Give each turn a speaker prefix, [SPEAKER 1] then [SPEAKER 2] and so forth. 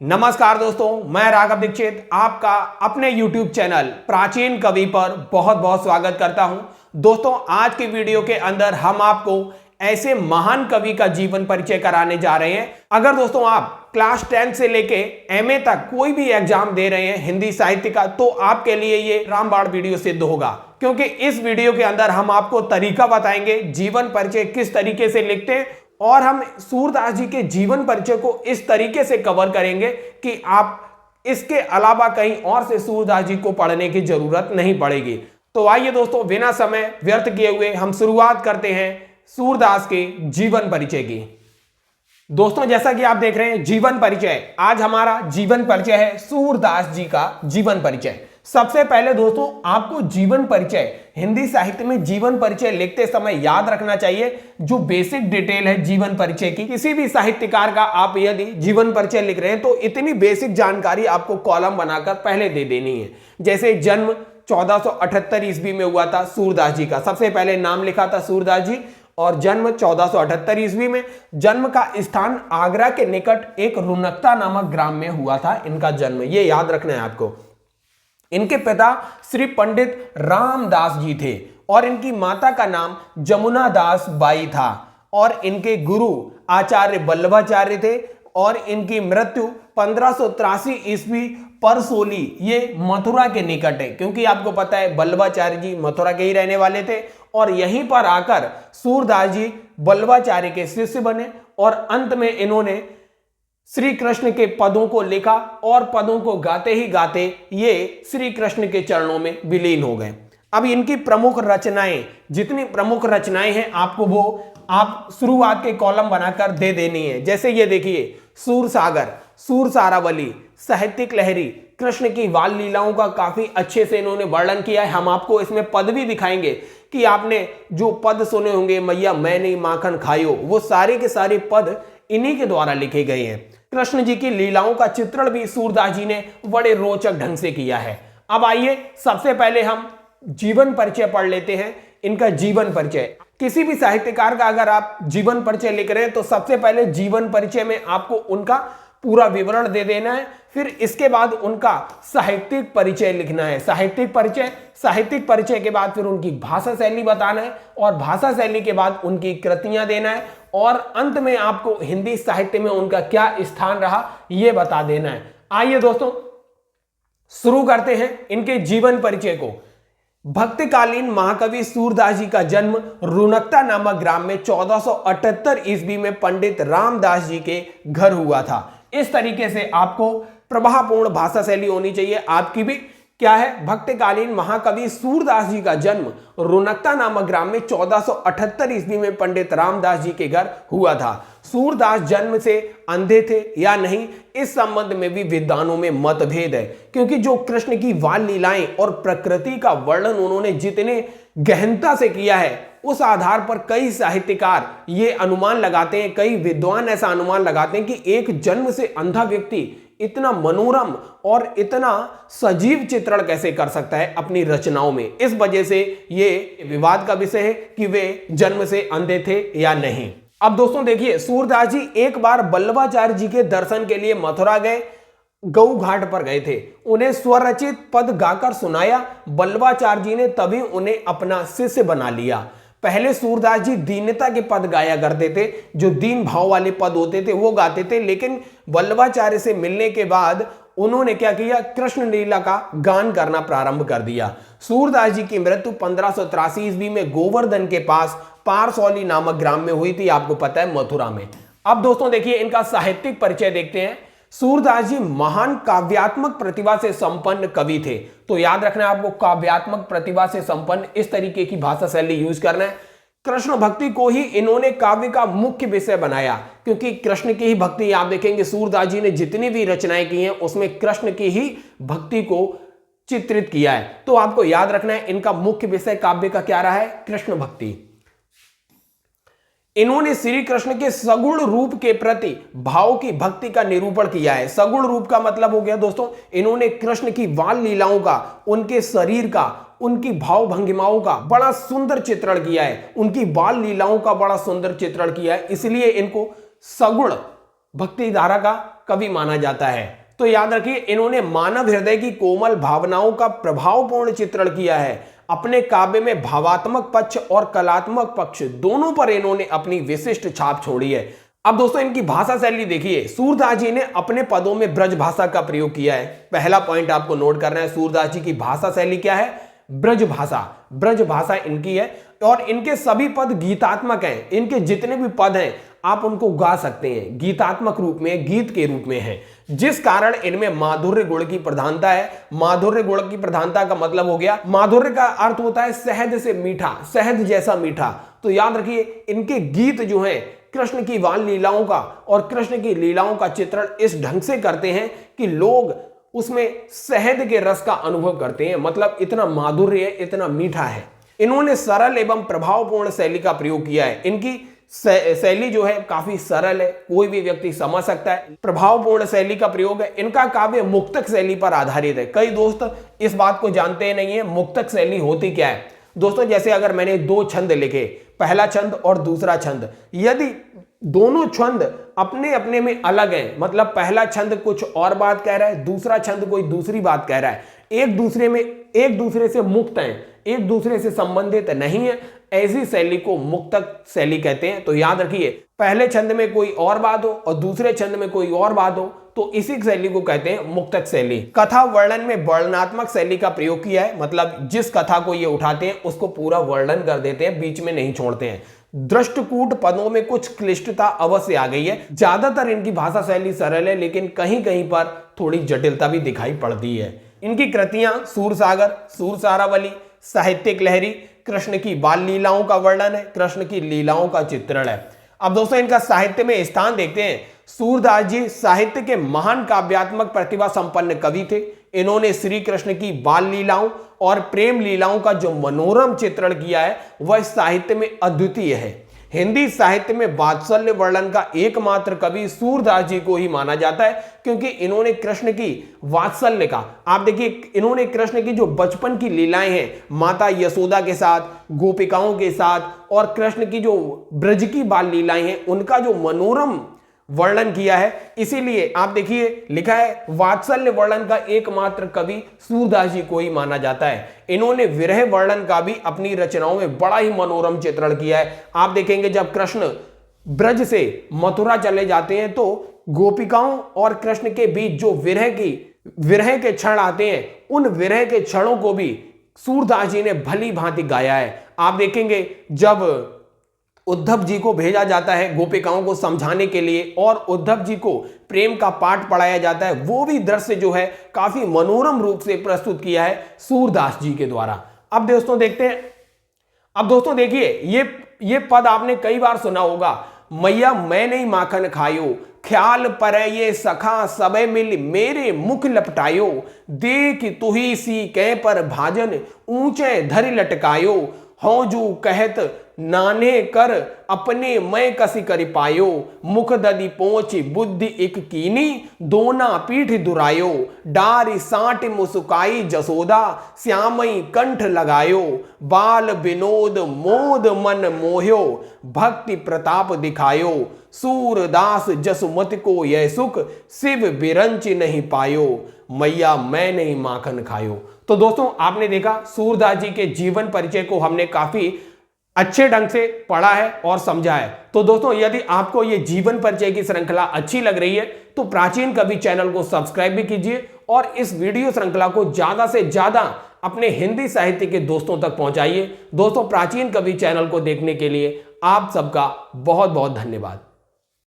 [SPEAKER 1] नमस्कार दोस्तों, मैं राघव दीक्षित आपका अपने YouTube चैनल प्राचीन कवि पर बहुत बहुत स्वागत करता हूं। दोस्तों, आज की वीडियो के अंदर हम आपको ऐसे महान कवि का जीवन परिचय कराने जा रहे हैं। अगर दोस्तों आप क्लास 10 से लेके MA तक कोई भी एग्जाम दे रहे हैं हिंदी साहित्य का, तो आपके लिए ये रामबाण वीडियो सिद्ध होगा, क्योंकि इस वीडियो के अंदर हम आपको तरीका बताएंगे जीवन परिचय किस तरीके से लिखते हैं, और हम सूरदास जी के जीवन परिचय को इस तरीके से कवर करेंगे कि आप इसके अलावा कहीं और से सूरदास जी को पढ़ने की जरूरत नहीं पड़ेगी। तो आइए दोस्तों, बिना समय व्यर्थ किए हुए हम शुरुआत करते हैं सूरदास के जीवन परिचय की। दोस्तों, जैसा कि आप देख रहे हैं जीवन परिचय, आज हमारा जीवन परिचय है सूरदास जी का जीवन परिचय। सबसे पहले दोस्तों, आपको जीवन परिचय हिंदी साहित्य में जीवन परिचय लिखते समय याद रखना चाहिए जो बेसिक डिटेल है जीवन परिचय की। किसी भी साहित्यकार का आप यदि जीवन परिचय लिख रहे हैं तो इतनी बेसिक जानकारी आपको कॉलम बनाकर पहले दे देनी है। जैसे जन्म 1478 ईस्वी में हुआ था सूरदास जी का, सबसे पहले नाम लिखा था सूरदास जी, और जन्म 1478 ईस्वी में। जन्म का स्थान आगरा के निकट एक रुनकता नामक ग्राम में हुआ था इनका जन्म, ये याद रखना है आपको। इनके पिता श्री पंडित रामदास जी थे और इनकी माता का नाम जमुना दास बाई था, और इनके गुरु आचार्य वल्लभाचार्य थे, और इनकी मृत्यु 1583 ईस्वी परसोली, ये मथुरा के निकट है, क्योंकि आपको पता है वल्लभाचार्य जी मथुरा के ही रहने वाले थे, और यहीं पर आकर सूरदास जी वल्लभाचार्य के शिष्य बने, और अंत में इन्होंने श्री कृष्ण के पदों को लिखा, और पदों को गाते ही गाते ये श्री कृष्ण के चरणों में विलीन हो गए। अब इनकी प्रमुख रचनाएं, जितनी प्रमुख रचनाएं हैं आपको वो आप शुरुआत के कॉलम बनाकर दे देनी है। जैसे ये देखिए, सूर सागर, सूर सारावली, साहित्यिक लहरी, कृष्ण की बाल लीलाओं का काफी अच्छे से इन्होंने वर्णन किया है। हम आपको इसमें पद भी दिखाएंगे कि आपने जो पद सुने होंगे, मैया मैं नहीं माखन खायो, वो सारे के सारे पद इन्हीं के द्वारा लिखे गए हैं। कृष्ण जी की लीलाओं का चित्रण भी सूरदास जी ने बड़े रोचक ढंग से किया है। अब आइए सबसे पहले हम जीवन परिचय पढ़ लेते हैं, इनका जीवन परिचय। किसी भी साहित्यकार का अगर आप जीवन परिचय लिख रहे हैं तो सबसे पहले जीवन परिचय में आपको उनका पूरा विवरण दे देना है, फिर इसके बाद उनका साहित्यिक परिचय लिखना है। साहित्यिक परिचय के बाद फिर उनकी भाषा शैली बताना है, और भाषा शैली के बाद उनकी कृतियां देना है, और अंत में आपको हिंदी साहित्य में उनका क्या स्थान रहा यह बता देना है। आइए दोस्तों, शुरू करते हैं इनके जीवन परिचय को। भक्तिकालीन महाकवि सूरदास जी का जन्म रुनकता नामक ग्राम में 1478 ईस्वी में पंडित रामदास जी के घर हुआ था। इस तरीके से आपको प्रभावपूर्ण भाषा शैली होनी चाहिए आपकी भी। क्या है? भक्तिकालीन महाकवि सूरदास जी का जन्म रुनकता नामक ग्राम में 1478 ईस्वी में पंडित रामदास जी के घर हुआ था। सूरदास जन्म से अंधे थे या नहीं, इस संबंध में भी विद्वानों में मतभेद है, क्योंकि जो कृष्ण की बाल लीलाएं और प्रकृति का वर्णन उन्होंने जितने गहनता से किया है, उस आधार पर कई साहित्यकार ये अनुमान लगाते हैं, कई विद्वान ऐसा अनुमान लगाते हैं कि एक जन्म से अंधा व्यक्ति इतना मनोरम और इतना सजीव चित्रण कैसे कर सकता है अपनी रचनाओं में। इस वजह से ये विवाद का विषय है कि वे जन्म से अंधे थे या नहीं। अब दोस्तों देखिए, सूरदास जी एक बार वल्लभाचार्य जी के दर्शन के लिए मथुरा गए, गऊ घाट पर गए थे। उन्हें स्वरचित पद गाकर सुनाया। वल्लभाचार्य जी ने तभी उन्हें अपना शिष्य बना लिया। पहले सूरदास जी दीनता के पद गाया करते थे, जो दीन भाव वाले पद होते थे वो गाते थे, लेकिन वल्लभाचार्य से मिलने के बाद उन्होंने क्या किया, कृष्ण लीला का गान करना प्रारंभ कर दिया। सूरदास जी की मृत्यु 1583 ईस्वी में गोवर्धन के पास पारसौली नामक ग्राम में हुई थी, आपको पता है मथुरा में। अब दोस्तों देखिए, इनका साहित्यिक परिचय देखते हैं। सूरदास जी महान काव्यात्मक प्रतिभा से संपन्न कवि थे। तो याद रखना है आपको, काव्यात्मक प्रतिभा से संपन्न, इस तरीके की भाषा शैली यूज करना है। कृष्ण भक्ति को ही इन्होंने काव्य का मुख्य विषय बनाया, क्योंकि कृष्ण की ही भक्ति, आप देखेंगे सूरदास जी ने जितनी भी रचनाएं की हैं उसमें कृष्ण की ही भक्ति को चित्रित किया है। तो आपको याद रखना है इनका मुख्य विषय काव्य का क्या रहा है, कृष्ण भक्ति। इन्होंने श्री कृष्ण के सगुण रूप के प्रति भाव की भक्ति का निरूपण किया है। सगुण रूप का मतलब हो गया दोस्तों, इन्होंने कृष्ण की बाल लीलाओं का, उनके शरीर का, उनकी भाव भंगिमाओं का बड़ा सुंदर चित्रण किया है, उनकी बाल लीलाओं का बड़ा सुंदर चित्रण किया है, इसलिए इनको सगुण भक्ति धारा का कवि माना जाता है। तो याद रखिए, इन्होंने मानव हृदय की कोमल भावनाओं का प्रभावपूर्ण चित्रण किया है। अपने काव्य में भावात्मक पक्ष और कलात्मक पक्ष दोनों पर इन्होंने अपनी विशिष्ट छाप छोड़ी है। अब दोस्तों इनकी भाषा शैली देखिए, सूरदास जी ने अपने पदों में ब्रज भाषा का प्रयोग किया है। पहला पॉइंट आपको नोट करना है, सूरदास जी की भाषा शैली क्या है? ब्रज भाषा। ब्रज भाषा इनकी है और इनके सभी पद गीतात्मक हैं। इनके जितने भी पद हैं आप उनको गा सकते हैं, गीतात्मक रूप में, गीत के रूप में है, जिस कारण इनमें माधुर्य गुण की प्रधानता है। माधुर्य गुण की प्रधानता का मतलब हो गया, माधुर्य का अर्थ होता है शहद से मीठा, शहद जैसा मीठा। तो याद रखिए, इनके गीत जो हैं कृष्ण की बाल लीलाओं का और कृष्ण की लीलाओं का चित्रण इस ढंग से करते हैं कि लोग उसमें शहद के रस का अनुभव करते हैं। मतलब इतना माधुर्य है, इतना मीठा है। इन्होंने सरल एवं प्रभावपूर्ण शैली का प्रयोग किया है। इनकी शैली जो है काफी सरल है, कोई भी व्यक्ति समझ सकता है। प्रभावपूर्ण शैली का प्रयोग है। इनका काव्य मुक्तक शैली पर आधारित है। कई दोस्त इस बात को जानते नहीं है, मुक्तक शैली होती क्या है। दोस्तों जैसे अगर मैंने दो छंद लिखे, पहला छंद और दूसरा छंद, यदि दोनों छंद अपने अपने में अलग हैं, मतलब पहला छंद कुछ और बात कह रहा है, दूसरा छंद कोई दूसरी बात कह रहा है, एक दूसरे से मुक्त हैं, एक दूसरे से संबंधित नहीं है, ऐसी शैली को मुक्तक शैली कहते हैं। तो याद रखिए, पहले छंद में कोई और बात हो और दूसरे छंद में कोई और बात हो, तो इसी शैली को कहते हैं मुक्तक शैली। कथा वर्णन में वर्णनात्मक शैली का प्रयोग किया है, मतलब जिस कथा को ये उठाते हैं उसको पूरा वर्णन कर देते हैं, बीच में नहीं छोड़ते हैं। दृष्टकूट पदों में कुछ क्लिष्टता अवश्य आ गई है। ज्यादातर इनकी भाषा शैली सरल है, लेकिन कहीं कहीं पर थोड़ी जटिलता भी दिखाई पड़ती है। इनकी कृतियां सूरसागर, सूरसारावली, साहित्यिक लहरी, कृष्ण की बाल लीलाओं का वर्णन है, कृष्ण की लीलाओं का चित्रण है। अब दोस्तों इनका साहित्य में स्थान देखते हैं। सूरदास जी साहित्य के महान काव्यात्मक प्रतिभा संपन्न कवि थे। इन्होंने श्री कृष्ण की बाल लीलाओं और प्रेम लीलाओं का जो मनोरम चित्रण किया है वह साहित्य में अद्वितीय है। हिंदी साहित्य में वात्सल्य वर्णन का एकमात्र कवि सूरदास जी को ही माना जाता है, क्योंकि इन्होंने कृष्ण की वात्सल्य का, आप देखिए, इन्होंने कृष्ण की जो बचपन की लीलाएं हैं माता यशोदा के साथ, गोपिकाओं के साथ, और कृष्ण की जो ब्रज की बाल लीलाएं हैं उनका जो मनोरम वर्णन किया है। इसीलिए आप देखिए लिखा है, वात्सल्य वर्णन का एकमात्र कवि सूरदास जी को ही माना जाता है। इन्होंने विरह वर्णन का भी अपनी रचनाओं में बड़ा ही मनोरम चित्रण किया है। आप देखेंगे जब कृष्ण ब्रज से मथुरा चले जाते हैं तो गोपिकाओं और कृष्ण के बीच जो विरह के क्षण आते हैं, उन विरह के क्षणों को भी सूरदास जी ने भली भांति गाया है। आप देखेंगे जब उद्धव जी को भेजा जाता है गोपिकाओं को समझाने के लिए और उद्धव जी को प्रेम का पाठ पढ़ाया जाता है, वो भी दृश्य जो है काफी मनोरम रूप से प्रस्तुत किया है सूरदास जी के द्वारा। अब दोस्तों देखते हैं, अब दोस्तों देखिए ये पद आपने कई बार सुना होगा, मैया मैं नहीं माखन खायो, ख्याल पर ये सखा सबे मिल मेरे मुख लपटायो, देख तुही सी कै पर भाजन ऊंचे धरि लटकायो, हौजू कहत नाने कर अपने मैं कसी कर पायो, मुख ददी पोंछ बुद्धि एक कीनी दोना पीठ दुरायो, डारी साट मुसुकाई जसोदा श्यामई कंठ लगायो, बाल विनोद मोद मन मोह्यो भक्ति प्रताप दिखायो, सूरदास जसुमत को यह सुख शिव बिरंच नहीं पायो, मैया मैं नहीं माखन खायो। तो दोस्तों आपने देखा सूरदास जी के जीवन परिचय को हमने काफी अच्छे ढंग से पढ़ा है और समझा है। तो दोस्तों यदि आपको ये जीवन परिचय की श्रृंखला अच्छी लग रही है तो प्राचीन कवि चैनल को सब्सक्राइब भी कीजिए और इस वीडियो श्रृंखला को ज्यादा से ज्यादा अपने हिंदी साहित्य के दोस्तों तक पहुंचाइए। दोस्तों प्राचीन कवि चैनल को देखने के लिए आप सबका बहुत बहुत धन्यवाद।